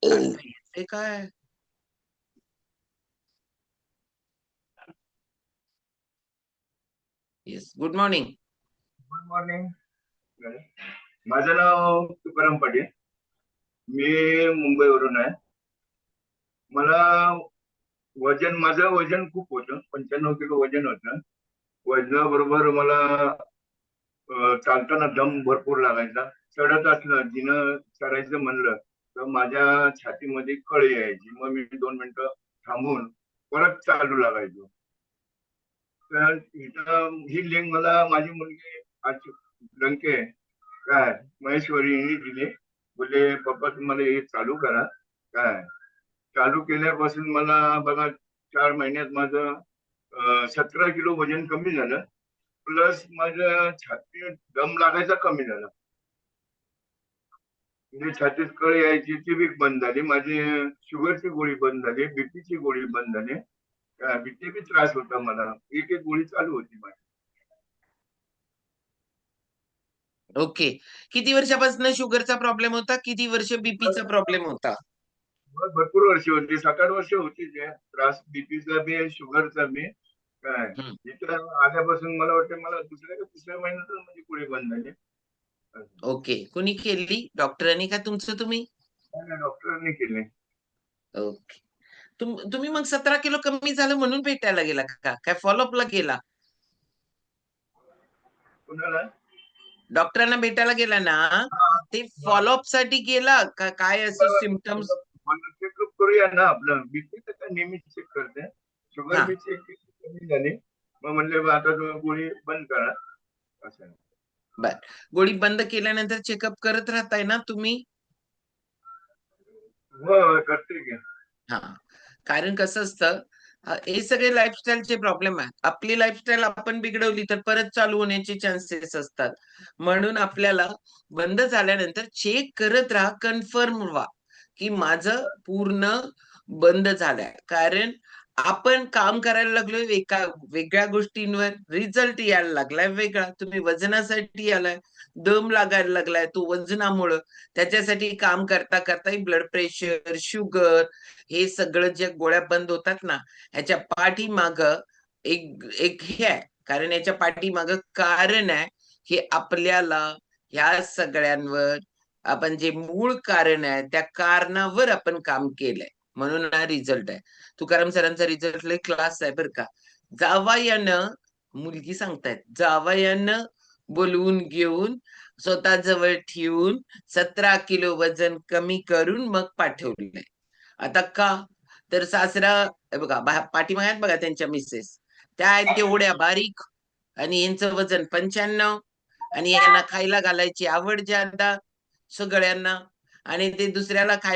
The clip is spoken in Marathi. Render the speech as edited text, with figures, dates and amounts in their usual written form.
ते काय yes good morning. Good morning. माझं नाव तुकाराम पाटील. मी मुंबईवरून आहे. मला माझं वजन खूप होतं, 95 किलो वजन होतं. वजनाबरोबर मला चालताना दम भरपूर लागायचा. चढत असलं जिनं चढायचं म्हणलं तर माझ्या छातीमध्ये कळ यायची. मग मी 2 मिनिटं थांबून परत चालू लागायचो. तर इथं ही लिंक मला माझी मुलगी लंके काय महेश्वरी यांनी दिले. बोले पप्पा तुम्हाला हे चालू करा. काय चालू केल्यापासून मला बघा 4 महिन्यात माझं 17 किलो वजन कमी झालं. प्लस माझ्या छातीत दम लागायचा कमी झाला. म्हणजे छातीत कळ यायची ती बी बंद झाली. माझी शुगरची गोळी बंद झाली, बीपीची गोळी बंद झाली. बीपी बी त्रास होता मला. एक एक गोळी चालू होती माझी. ओके. किती वर्षापासून शुगरचा प्रॉब्लेम होता? किती वर्ष बीपीचा प्रॉब्लेम होता? भरपूर वर्ष होती, 7-8 वर्ष होती ते त्रास बीपीचा बी शुगरचा बी. काय हं. इथं आल्यापासून मला वाटतं मला दुसऱ्या का तिसऱ्या महिन्यातच म्हणजे गोळी बंद झाली. ओके. कोणी केली? डॉक्टरांनी का तुमचं तुम्ही? डॉक्टरांनी केले. ओके. तुम्ही मग 17 किलो कमी झालं म्हणून भेटायला गेला का? काय फॉलोअपला गेला? कुणाला? डॉक्टरांना भेटायला गेला ना, ते हा. फॉलोअप साठी गेला का काय असं सिम्प्टम्स? चेकअप करूया ना आपलं. बीपी तर काय नेहमी चेक करते. शुगर हां. बी चेक कमी झाली. मग म्हणले "बा, आता तुम्ही गोळी बंद करा असं. बरं. गोळी बंद केल्यानंतर चेकअप करत राहताय ना तुम्ही? हो करते की. हां. कारण कसं असतं हे सगळे लाईफस्टाईलचे प्रॉब्लेम आहेत. आपली लाईफस्टाईल आपण बिघडवली तर परत चालू होण्याचे चान्सेस असतात. म्हणून आपल्याला बंद झाल्यानंतर चेक करत राहा, कन्फर्म व्हा, की माझं पूर्ण बंद झालंय. कारण आपण काम करायला लागलोय वेगळ्या गोष्टींवर, रिझल्ट यायला लागलाय वेगळा. तुम्ही वजनासाठी आलाय, दम लागायला लागलाय तो वजनामुळं. त्याच्यासाठी काम करता ब्लड प्रेशर, शुगर हे सगळं जे गोळ्या बंद होतात ना, ह्याच्या पाठीमागं एक एक हे आहे. कारण याच्या पाठीमागं कारण आहे, हे आपल्याला ह्या सगळ्यांवर आपण जे मूळ कारण आहे, त्या कारणावर आपण काम केलंय. म्हणून हा रिझल्ट आहे. तुकाराम सरांचा रिझल्ट लय क्लास आहे बरं का. जावयानं मुलगी सांगतायत, जावयानं बोलवून घेऊन स्वतः जवळ ठेवून 17 किलो वजन कमी करून मग पाठवलंय. आता का? तर सासरा हे बघा पाठीमागे आहेत बघा त्यांच्या मिसेस. त्या आहेत तेवढ्या बारीक आणि यांचं वजन 95 आणि यांना खायला घालायची आवड ज्यादा सगळ्यांना आणि ते दुसऱ्याला खायला